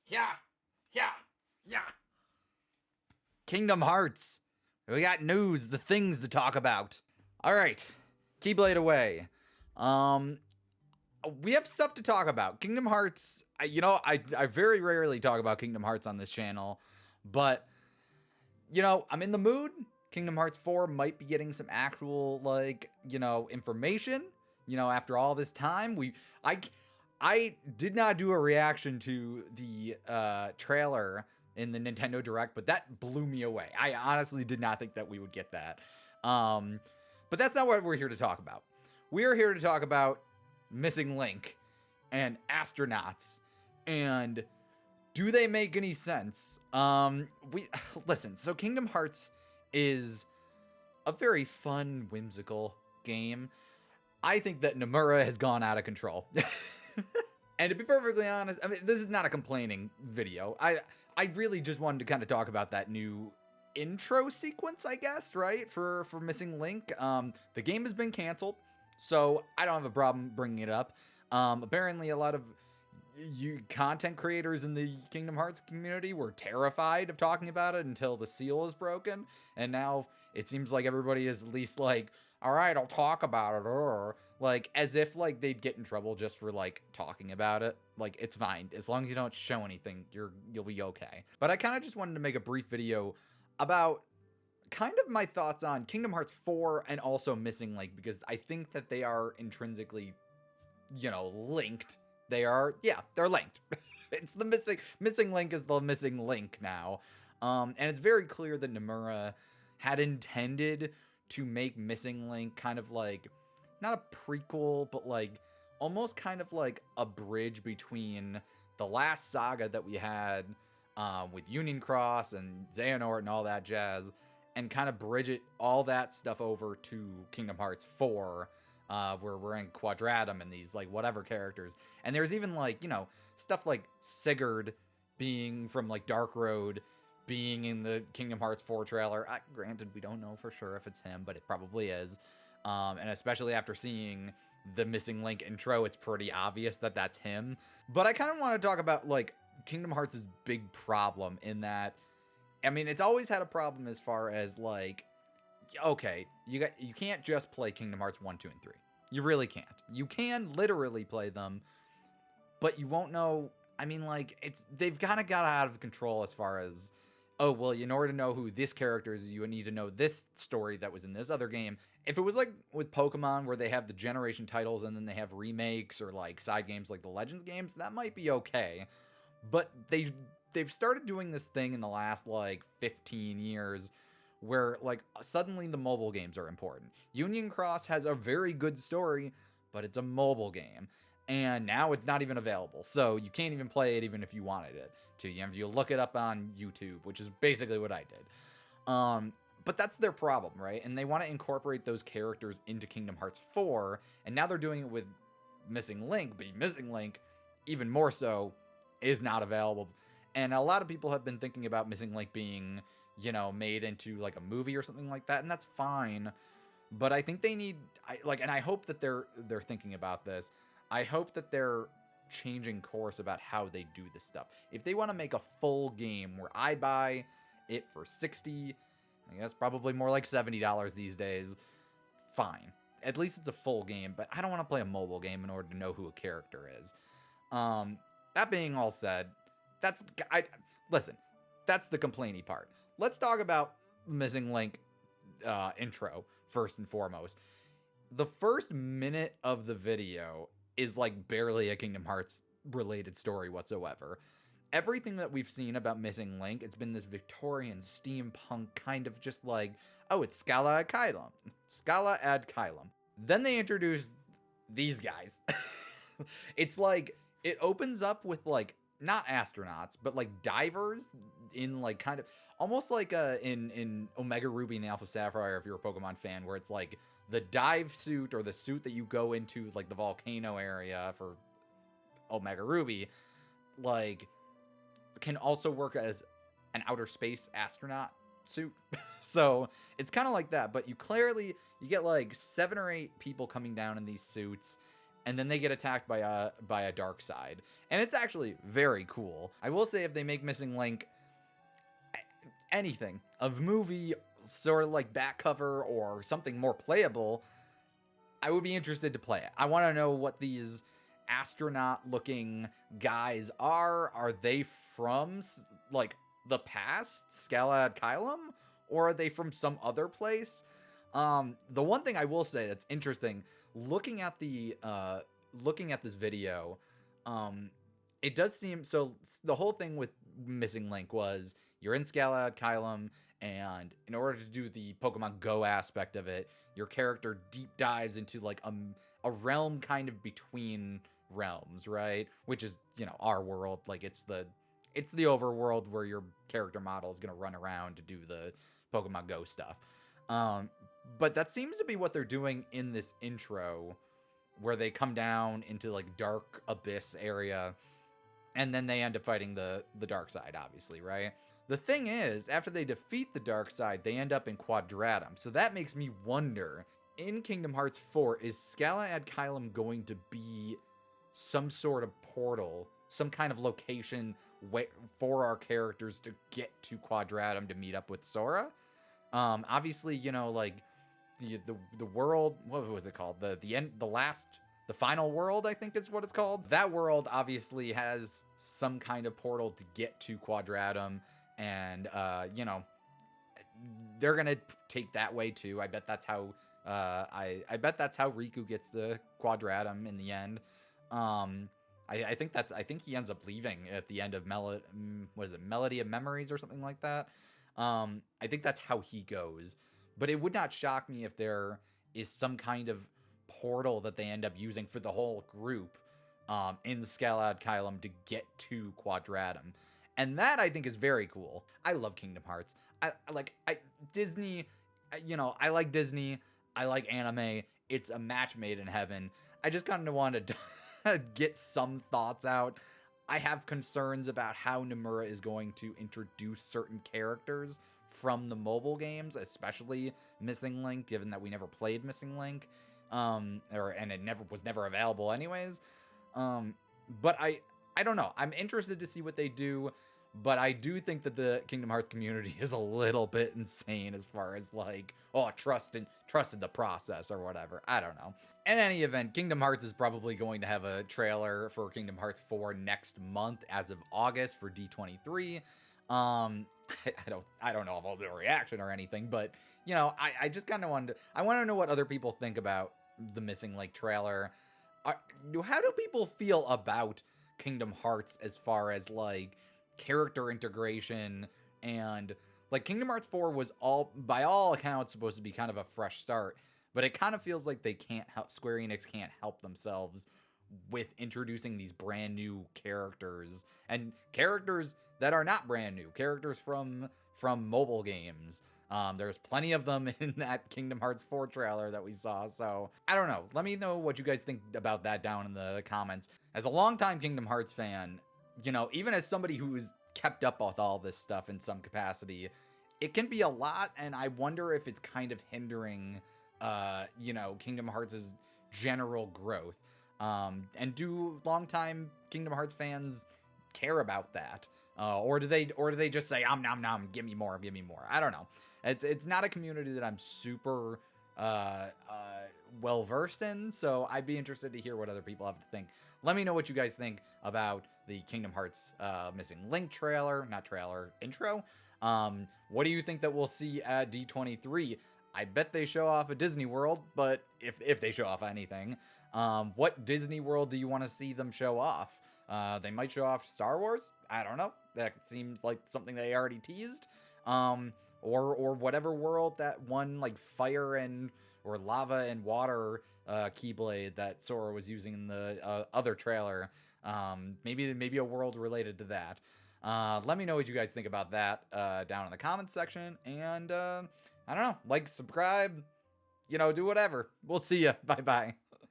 Yeah, yeah, yeah. Kingdom Hearts. We got news, the things to talk about. All right, Keyblade away. We have stuff to talk about. Kingdom Hearts. I very rarely talk about Kingdom Hearts on this channel, but I'm in the mood. Kingdom Hearts 4 might be getting some actual information. After all this time, I did not do a reaction to the trailer in the Nintendo Direct, but that blew me away. I honestly did not think that we would get that. But that's not what we're here to talk about. We are here to talk about Missing Link and astronauts, and do they make any sense? Listen, so Kingdom Hearts is a very fun, whimsical game. I think that Nomura has gone out of control. And to be perfectly honest, I mean, this is not a complaining video. I really just wanted to kind of talk about that new intro sequence, I guess, right? For Missing Link. The game has been canceled, so I don't have a problem bringing it up. Apparently a lot of content creators in the Kingdom Hearts community were terrified of talking about it until the seal is broken, and now it seems like everybody is at least like, all right, I'll talk about it, or like as if like they'd get in trouble just for like talking about it. Like, it's fine as long as you don't show anything, you'll be okay. But I kind of just wanted to make a brief video about kind of my thoughts on Kingdom Hearts 4 and also Missing Link, because I think that they are intrinsically, linked. They're linked. It's the missing link is the missing link now. And it's very clear that Nomura had intended to make Missing Link kind of like, not a prequel, but like almost kind of like a bridge between the last saga that we had with Union Cross and Xehanort and all that jazz, and kind of bridge all that stuff over to Kingdom Hearts 4. Where we're in Quadratum and these like whatever characters, and there's even like stuff like Sigurd being from like Dark Road being in the Kingdom Hearts 4 trailer. Granted, we don't know for sure if it's him, but it probably is. And especially after seeing the Missing Link intro, it's pretty obvious that that's him. But I kind of want to talk about like Kingdom Hearts' big problem in that, I mean, it's always had a problem as far as like, okay, you can't just play Kingdom Hearts 1, 2, and 3. You really can't. You can literally play them, but you won't know. I mean, like, they've kind of got out of control as far as, oh, well, in order to know who this character is, you need to know this story that was in this other game. If it was like with Pokemon, where they have the generation titles and then they have remakes or like side games like the Legends games, that might be okay. But they've started doing this thing in the last like 15 years where like suddenly the mobile games are important. Union Cross has a very good story, but it's a mobile game, and now it's not even available, so you can't even play it even if you wanted it to. If you look it up on YouTube, which is basically what I did. But that's their problem, right? And they want to incorporate those characters into Kingdom Hearts 4, and now they're doing it with Missing Link, but Missing Link, even more so, is not available. And a lot of people have been thinking about Missing Link being, made into like a movie or something like that, and that's fine. But I think they need, and I hope that they're thinking about this. I hope that they're changing course about how they do this stuff. If they want to make a full game where I buy it for $60, I guess probably more like $70 these days, fine. At least it's a full game, but I don't want to play a mobile game in order to know who a character is. That being all said, that's the complainy part. Let's talk about Missing Link intro first and foremost. The first minute of the video is like barely a Kingdom Hearts related story whatsoever. Everything that we've seen about Missing Link, it's been this Victorian steampunk kind of just like, oh, it's Scala ad Caelum. Scala ad Caelum. Then they introduce these guys. It's like, it opens up with like, not astronauts, but like divers in like kind of almost like in Omega Ruby and Alpha Sapphire, if you're a Pokemon fan, where it's like the dive suit or the suit that you go into like the volcano area for Omega Ruby, like can also work as an outer space astronaut suit. So it's kind of like that, but you get like 7 or 8 people coming down in these suits, and then they get attacked by a dark side. And it's actually very cool. I will say, if they make Missing Link anything, a movie, sort of like back cover or something more playable, I would be interested to play it. I want to know what these astronaut looking guys are. Are they from like the past, Scalad Kylum, or are they from some other place? The one thing I will say that's interesting, looking at this video, it does seem, so the whole thing with Missing Link was you're in Scalad Kylum, and in order to do the Pokemon Go aspect of it, your character deep dives into like a realm kind of between realms, right? Which is, you know, our world. Like it's the overworld where your character model is going to run around to do the Pokemon Go stuff. But that seems to be what they're doing in this intro, where they come down into like dark abyss area, and then they end up fighting the dark side, obviously, right? The thing is, after they defeat the dark side, they end up in Quadratum. So that makes me wonder, in Kingdom Hearts 4, is Scalad Kylum going to be some sort of portal, some kind of location for our characters to get to Quadratum to meet up with Sora? Obviously, you know, like the world, what was it called? The final world, I think is what it's called. That world obviously has some kind of portal to get to Quadratum, and you know, they're gonna take that way too. I bet that's how I bet that's how Riku gets the Quadratum in the end. I think he ends up leaving at the end of Melody of Memories or something like that. I think that's how he goes. But it would not shock me if there is some kind of portal that they end up using for the whole group in Scalad Kylum to get to Quadratum. And that, I think, is very cool. I love Kingdom Hearts. Disney, you know, I like Disney. I like anime. It's a match made in heaven. I just kind of wanted to get some thoughts out. I have concerns about how Nomura is going to introduce certain characters from the mobile games, especially Missing Link, given that we never played Missing Link, and it was never available anyways. But I don't know. I'm interested to see what they do, but I do think that the Kingdom Hearts community is a little bit insane as far as like, trust in the process or whatever. I don't know. In any event, Kingdom Hearts is probably going to have a trailer for Kingdom Hearts 4 next month, as of August, for D23. I don't know if I'll do a reaction or anything, but you know, I just kind of want to know what other people think about the Missing Link trailer. How do people feel about Kingdom Hearts as far as like character integration, and like Kingdom Hearts 4 was by all accounts supposed to be kind of a fresh start, but it kind of feels like Square Enix can't help themselves with introducing these brand new characters, and characters that are not brand new, characters from mobile games. There's plenty of them in that Kingdom Hearts 4 trailer that we saw. So I don't know. Let me know what you guys think about that down in the comments. As a longtime Kingdom Hearts fan, you know, even as somebody who's kept up with all this stuff in some capacity, it can be a lot, and I wonder if it's kind of hindering, you know, Kingdom Hearts' general growth. And do longtime Kingdom Hearts fans care about that? Or do they just say, nom nom, give me more. I don't know. It's not a community that I'm super well versed in, so I'd be interested to hear what other people have to think. Let me know what you guys think about the Kingdom Hearts Missing Link intro. What do you think that we'll see at D23? I bet they show off a Disney World, but if they show off anything, what Disney World do you want to see them show off? They might show off Star Wars. I don't know. That seems like something they already teased. Or whatever world that one, like fire or lava and water Keyblade that Sora was using in the other trailer. Maybe a world related to that. Let me know what you guys think about that down in the comments section. And I don't know, like, subscribe, you know, do whatever. We'll see ya. Bye bye.